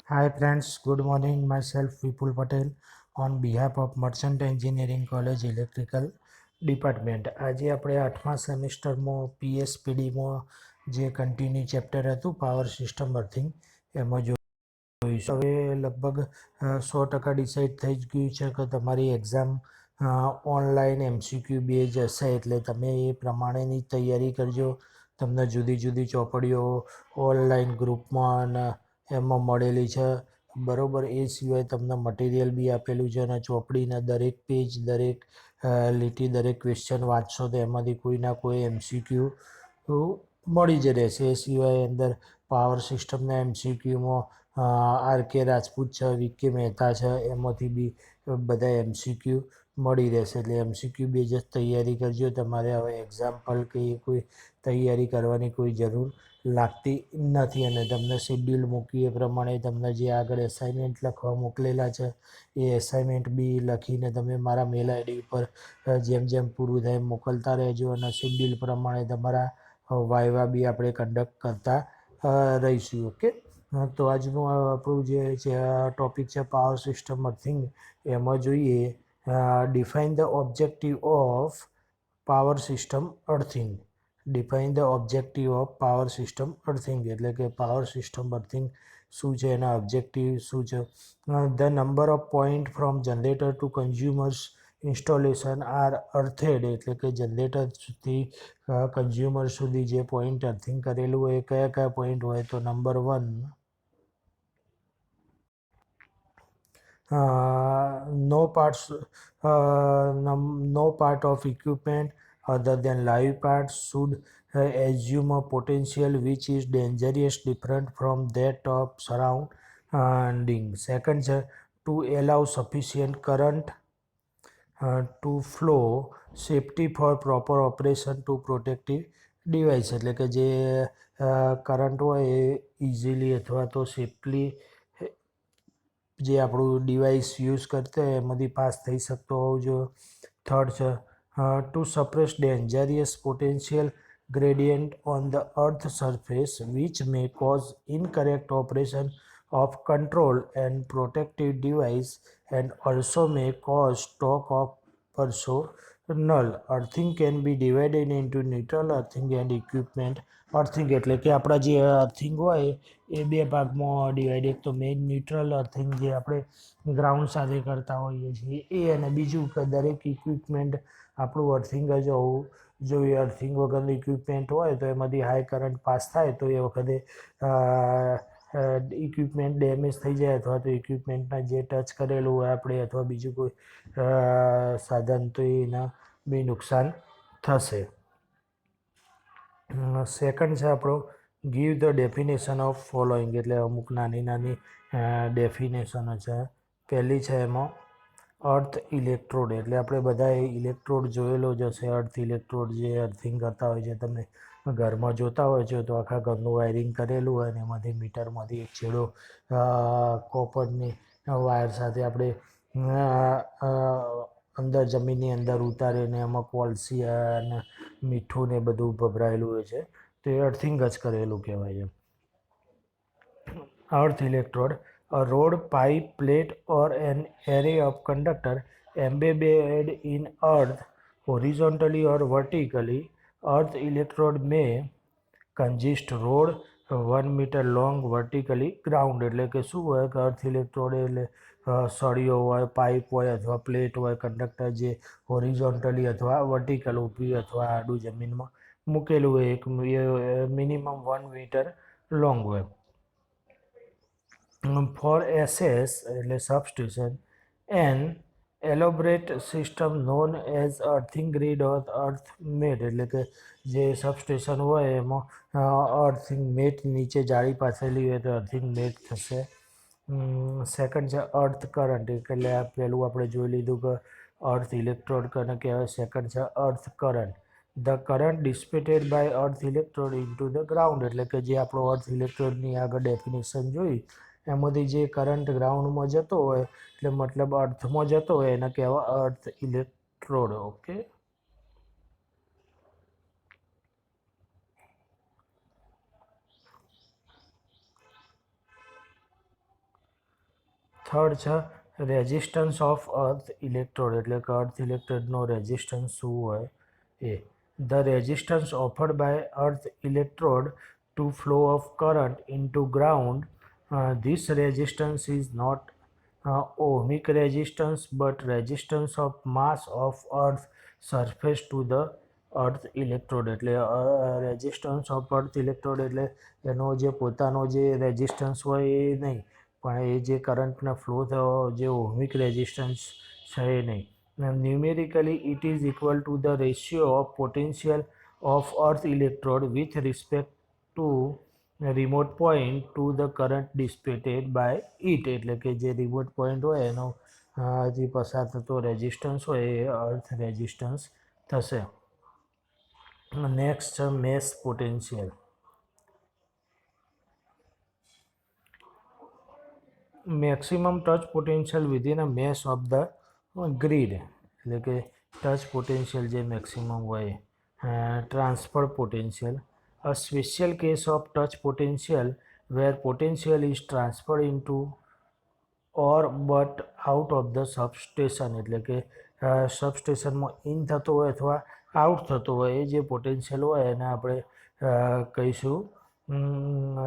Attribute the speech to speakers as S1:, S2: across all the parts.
S1: Hi friends, good morning. Myself Vipul Patel on behalf of Merchant Engineering College Electrical Department. આજે આપણે 8મા સેમિસ્ટરમાં પીએસપીડીમાં જે continue chapter હતું power system earthing એમાં જોઈશું. હવે લગભગ 100% ડિસાઇડ થઈ જ ગયું છે કે તમારી એક્ઝામ ઓનલાઈન એમસીક્યુ બેઝ હશે, એટલે તમે એ પ્રમાણેની તૈયારી કરજો. તમને જુદી જુદી ચોપડીઓ ઓનલાઈન ગ્રુપમાં અને એમાં મળેલી છે, બરાબર. એ સિવાય તમને મટીરિયલ બી આપેલું છે અને ચોપડીના દરેક પેજ, દરેક લીટી, દરેક ક્વેશ્ચન વાંચશો તો એમાંથી કોઈ ના કોઈ એમસીક્યુ મળી જ રહેશે. એ સિવાય અંદર પાવર સિસ્ટમના એમસીક્યુમાં આર કે રાજપૂત છે, વી.કે. મહેતા છે, એમાંથી બી બધા એમસીક્યુ મળી રહેશે. એટલે એમસીક્યુ બેઝ જ તૈયારી કરજો. તમારે હવે એક્ઝામ્પલ કે કોઈ તૈયારી કરવાની કોઈ જરૂર લાગતી નથી. અને તમને શેડ્યુલ મૂકી એ પ્રમાણે તમને જે આગળ એસાઇનમેન્ટ લખવા મોકલેલા છે એ એસાઇનમેન્ટ બી લખીને તમે મારા મેલ આઈડી ઉપર જેમ જેમ પૂરું થાય મોકલતા રહેજો. અને શેડ્યુલ પ્રમાણે તમારા વાયવા બી આપણે કન્ડક્ટ કરતા રહીશું. ઓકે, તો આજનું આપણું જે છે ટોપિક છે પાવર સિસ્ટમ અર્થિંગ. એમાં જોઈએ define the objective of power system earthing. Define the objective of power system earthing એટલે કે પાવર સિસ્ટમ અર્થિંગ શું છે, એના ઓબ્જેક્ટિવ શું છે. The number of point from generator to consumers installation are earthed એટલે કે જનરેટરથી કન્ઝ્યુમર સુધી જે પોઈન્ટ અર્થિંગ કરેલું હોય એ કયા કયા પોઈન્ટ હોય. તો number 1, no part of equipment other than live parts should assume a potential which is dangerous different from that of surrounding. Second છે to allow sufficient current to flow, safety for proper operation to protective device એટલે કે જે current હોય એ easily અથવા તો safely જે આપણું device use કરતા હોય એમાંથી પાસ થઈ શકતો હોવો જોઈએ. થર્ડ છે to suppress dangerous potential gradient on the earth surface which may cause incorrect operation of control and protective device and also may cause shock of personnel. Earthing can be divided into neutral earthing and equipment earthing એટલે કે આપણા જે earthing હોય એ બે ભાગમાં divide. એક તો main neutral earthing જે આપણે ગ્રાઉન્ડ સાથે કરતા હોઈએ છીએ એ, અને બીજું કે દરેક ઇક્વિપમેન્ટ આપણું અર્થિંગ જ હોવું જોઈએ. અર્થિંગ વગરનું ઇક્વિપમેન્ટ હોય તો એમાંથી હાઈ કરંટ પાસ થાય તો એ વખતે ઇક્વિપમેન્ટ ડેમેજ થઈ જાય અથવા તો ઇક્વિપમેન્ટના જે ટચ કરેલું હોય આપણે અથવા બીજું કોઈ સાધન તો એના બી નુકસાન થશે. સેકન્ડ છે આપણો give the definition of following એટલે અમુક નાની નાની ડેફિનેશનો છે. પહેલી છે એમાં અર્થ ઇલેક્ટ્રોડ એટલે આપણે બધાએ ઇલેક્ટ્રોડ જોયેલો જ હશે. અર્થ ઇલેક્ટ્રોડ જે અર્થિંગ કરતા હોય છે તમે ઘરમાં જોતા હોય છે, તો આખા ઘરનું વાયરિંગ કરેલું હોય અને એમાંથી મીટરમાંથી એક છેડો કોપરની વાયર સાથે આપણે અંદર જમીનની અંદર ઉતારીને એમાં કોલસી અને મીઠું ને બધું ભભરાયેલું હોય છે, તો એ અર્થિંગ જ કરેલું કહેવાય છે. Earth electrode, a rod, pipe, plate, or an array of conductor embedded in earth horizontally or vertically. Earth electrode may consist rod 1 meter long vertically ground એટલે કે શું હોય કે અર્થ ઇલેક્ટ્રોડ એટલે સળીઓ હોય, પાઇપ હોય અથવા પ્લેટ હોય, કંડક્ટર જે હોરિઝોન્ટલી અથવા વર્ટિકલ ઊભી અથવા આડું જમીનમાં મૂકેલું હોય, એક મિનિમમ 1 મીટર લોંગ હોય. For SS એટલે substation an elaborate system known as earthing grid or earth mat એટલે કે જે સબસ્ટેશન હોય એમાં અર્થિંગ મેટ નીચે જાળી પાથરેલી હોય તો અર્થિંગ મેટ થશે. સેકન્ડ છે અર્થ કરંટ એટલે આ પહેલું આપણે જોઈ લીધું કે અર્થ ઇલેક્ટ્રોડ કોને કહેવાય. સેકન્ડ છે earth current. The current dissipated by earth electrode into the ground એટલે કે જે આપણો અર્થ ઇલેક્ટ્રોડની આગળ ડેફિનેશન જોઈ એમાંથી જે કરંટ ગ્રાઉન્ડમાં જતો હોય એટલે મતલબ અર્થમાં જતો હોય એને કહેવાય અર્થ ઇલેક્ટ્રોડ. ઓકે, થર્ડ છે રેઝિસ્ટન્સ ઓફ અર્થ ઇલેક્ટ્રોડ, એટલે કે અર્થ ઇલેક્ટ્રોડનો રેઝિસ્ટન્સ શું હોય એ. The resistance offered by earth electrode to flow of current into ground, this resistance is not ohmic resistance but resistance of mass of earth surface to the earth electrode, એટલે resistance of earth electrode એટલે એનો જે પોતાનો જે resistance હોય એ નહીં, પણ એ જે કરંટના ફ્લો થયો જે ઓહમિક રેઝિસ્ટન્સ છે એ નહીં. Numerically it is equal to the ratio of potential of earth electrode with respect to remote point to the current dissipated by it, એટલે કે જે રિમોટ પોઈન્ટ હોય એનો જે પસાર થતો રેઝિસ્ટન્સ હોય એ અર્થ રેઝિસ્ટન્સ થશે. નેક્સ્ટ છે mesh potential. Maximum touch potential within a mesh of the grid, એટલે કે ટચ પોટેન્શિયલ જે મેક્સિમમ હોય. Transfer potential, a special case of touch potential where potential is transferred into or but out of the substation, એટલે કે સબસ્ટેશનમાં in થતો હોય અથવા out થતો હોય એ જે પોટેન્શિયલ હોય એને આપણે કહીશું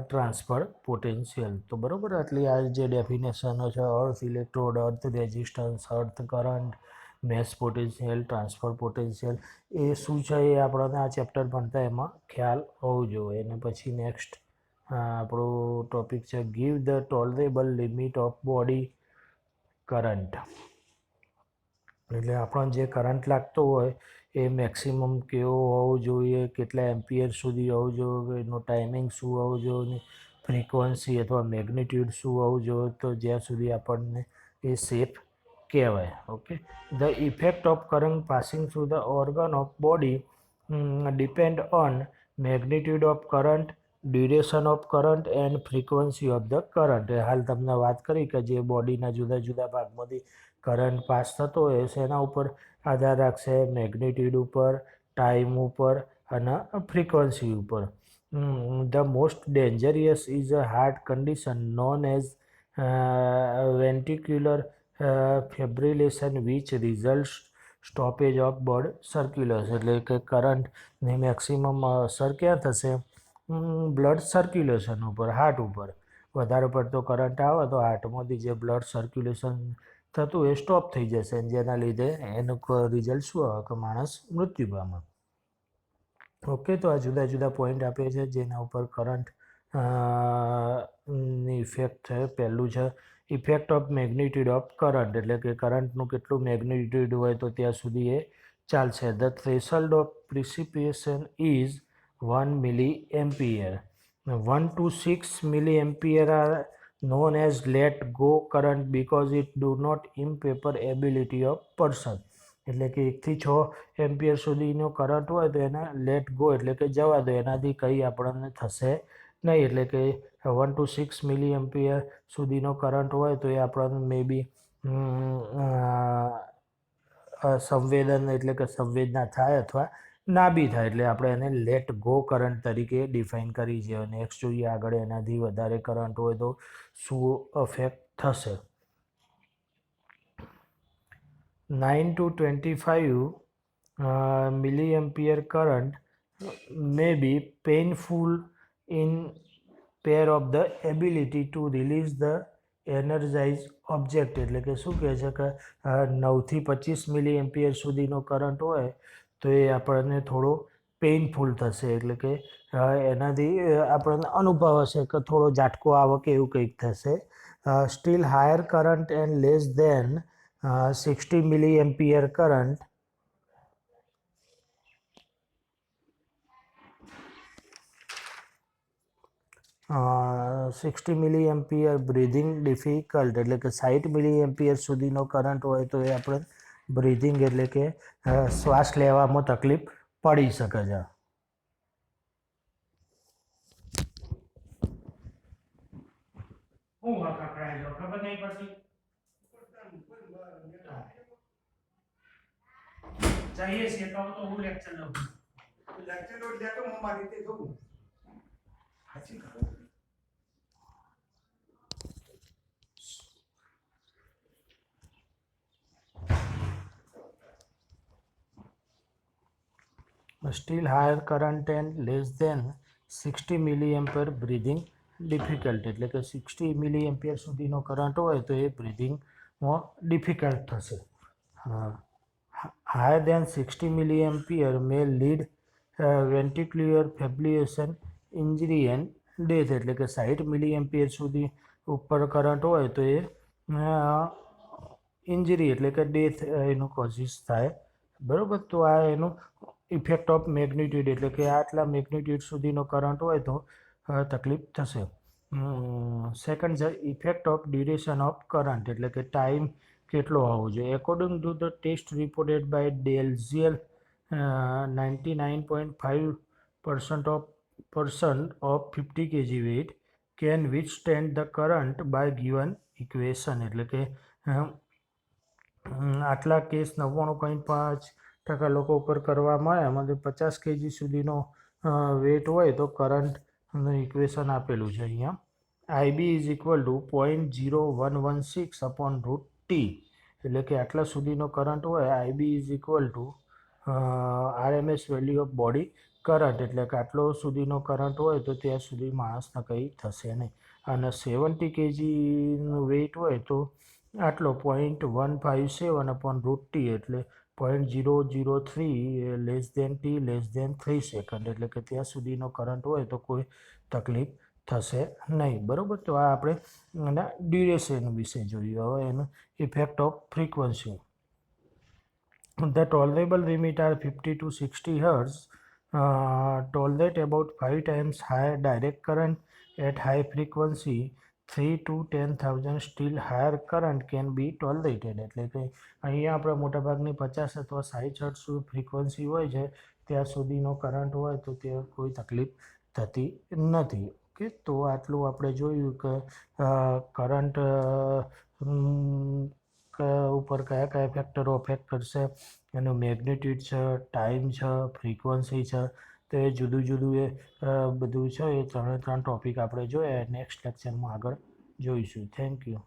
S1: ટ્રાન્સફર પોટેન્શિયલ. તો બરાબર, આટલી આ જે ડેફિનેશનો છે earth electrode, earth resistance, earth current, mesh potential, transfer potential એ શું છે એ આપણને આ ચેપ્ટર ભણતા એમાં ખ્યાલ હોવો જોઈએ. અને પછી નેક્સ્ટ આપણો ટોપિક છે give the tolerable limit of body current, એટલે આપણને જે કરંટ લાગતો હોય એ મેક્સિમમ કેવો હોવો જોઈએ, કેટલા એમ્પિયર સુધી હોવું જોઈએ, એનો ટાઈમિંગ શું હોવું જોઈએ, ફ્રીક્વન્સી અથવા મેગ્નિટ્યુડ શું હોવું જોઈએ, તો જ્યાં સુધી આપણને એ સેફ કહેવાય. Okay. The effect of current passing through the organ of body depend on magnitude of current, duration of current and frequency of the current. હાલ તમને વાત કરી કે જે બોડીના જુદા જુદા ભાગમાંથી કરંટ પાસ થતો હોય છે એના ઉપર આધાર રાખશે, મેગ્નિટ્યુડ ઉપર, ટાઈમ ઉપર અને ફ્રીક્વન્સી ઉપર. The most dangerous is a heart condition known as ventricular fibrillation which result stoppage of blood circulation, એટલે કે કરંટની મેક્સિમમ અસર ક્યાં થશે? બ્લડ સર્ક્યુલેશન ઉપર, હાર્ટ ઉપર. વધારે પડતો કરંટ આવે તો હાર્ટમાંથી જે બ્લડ સર્ક્યુલેશન થતું એ સ્ટોપ થઈ જશે, જેના લીધે એનું રિઝલ્ટ શું આવે કે માણસ મૃત્યુ પામે. ઓકે, તો આ જુદા જુદા પોઈન્ટ આપે છે જેના ઉપર કરંટ ની ઇફેક્ટ છે. પહેલું છે effect of magnitude of current, એટલે કે કરંટનું કેટલું મેગ્નિટ્યુડ હોય તો ત્યાં સુધી એ ચાલશે. The threshold of precipitation is 1 milli ampere. 1 to 6 milli ampere are known as let go current because it do not impair ability of person, એટલે કે 1 થી 6 એમ્પિયર સુધીનો કરંટ હોય તો એને લેટ ગો એટલે કે જવા દો, એનાથી કંઈ આપણને થશે નહીં. એટલે કે 1 to 6 મિલી એમ્પિયર સુધીનો કરંટ હોય તો એ આપણને મે બી સંવેદન એટલે કે સંવેદના થાય અથવા ના બી થાય, એટલે આપણે એને લેટ ગો કરંટ તરીકે ડિફાઇન કરી છે. નેક્સ્ટ જોઈએ આગળ, એનાથી વધારે કરંટ હોય તો શું અફેક્ટ થશે. 9 to 25 milli ampere current may be painful in pair of the ability to release the energized object, એટલે કે શું કહે છે કે 9 થી 25 મિલી એમ્પિયર સુધીનો કરંટ હોય તો એ આપણને થોડો પેઇનફુલ થશે, એટલે કે એનાથી આપણને અનુભવ હશે કે થોડો ઝાટકો આવે કે એવું કંઈક થશે. Still higher current and less than 60 milli ampere current 60 milli ampere breathing difficult, એટલે કે 60 મિલી એમ્પિયર સુધીનો કરંટ હોય તો એ આપણે બ્રીધિંગ એટલે કે શ્વાસ લેવામાં તકલીફ પડી શકે છે. ખબર નહીં પડતી જઈએ છીએ તો હું લેક્ચર લઉં લેતો હું મારી રીતે જોઉં. Still higher current and less than 60 milliampere breathing difficult, એટલે કે 60 મિલીએમ્પિયર સુધીનો કરંટ હોય તો એ બ્રીધિંગમાં ડિફિકલ્ટ થશે. Higher than 60 milliampere may lead ventricular fibrillation injury and death, એટલે કે 60 મિલીએમ્પિયર સુધી ઉપર કરંટ હોય તો એ ઇન્જરી એટલે કે ડેથ એનું કોઝિસ થાય. બરાબર, તો આ એનું ઇફેક્ટ ઓફ મેગ્નિટ્યુડ, એટલે કે આટલા મેગ્નિટ્યુડ સુધીનો કરંટ હોય તો તકલીફ થશે. સેકન્ડ છે effect of duration of current, એટલે કે ટાઈમ કેટલો હોવો જોઈએ. According to the test reported by Dalziel 99.5% ઓફ person of 50 kg weight can withstand the current by given equation, એટલે કે આટલા કેસ 99.5% લોકો ઉપર કરવામાં આવે એમાંથી 50 kg સુધીનો વેટ હોય તો કરંટનું ઇક્વેશન આપેલું છે અહીંયા. IB is equal two 0.0116/√T, એટલે કે આટલા સુધીનો કરંટ હોય IB is equal two RMS value of body current, એટલે કે આટલો સુધીનો કરંટ હોય તો ત્યાં સુધી માણસને કંઈ થશે નહીં. અને 70 kgનું વેઇટ હોય તો આટલો 0.157/√T, એટલે 0.003 less than T less than 3 second, એટલે કે ત્યાં સુધીનો કરંટ હોય તો કોઈ તકલીફ થશે નહીં. બરાબર, તો આ આપણે એના ડ્યુરેશન વિશે જોયું. હવે એનું effect off frequency. The tolerable limit are 50 to 60 Hz. Tolerate about 5 times higher direct current at high frequency. 3 to 10,000 still higher current can be tolerated, એટલે કે અહીંયા આપણે મોટાભાગની 50 અથવા 60 હર્ટ્ઝ ફ્રીક્વન્સી હોય છે ત્યાં સુધીનો કરંટ હોય તો તે કોઈ તકલીફ થતી નથી. ઓકે, તો આટલું આપણે જોયું કે કરંટ ઉપર કયા કયા ફેક્ટરો અફેક્ટ કરશે, એનું મેગ્નિટ્યુડ છે, ટાઈમ છે, ફ્રીક્વન્સી છે, તો એ જુદું જુદું એ બધું છે. એ ત્રણે ત્રણ ટૉપિક આપણે જોયા. નેક્સ્ટ લેક્ચરમાં આગળ જોઈશું. Thank you.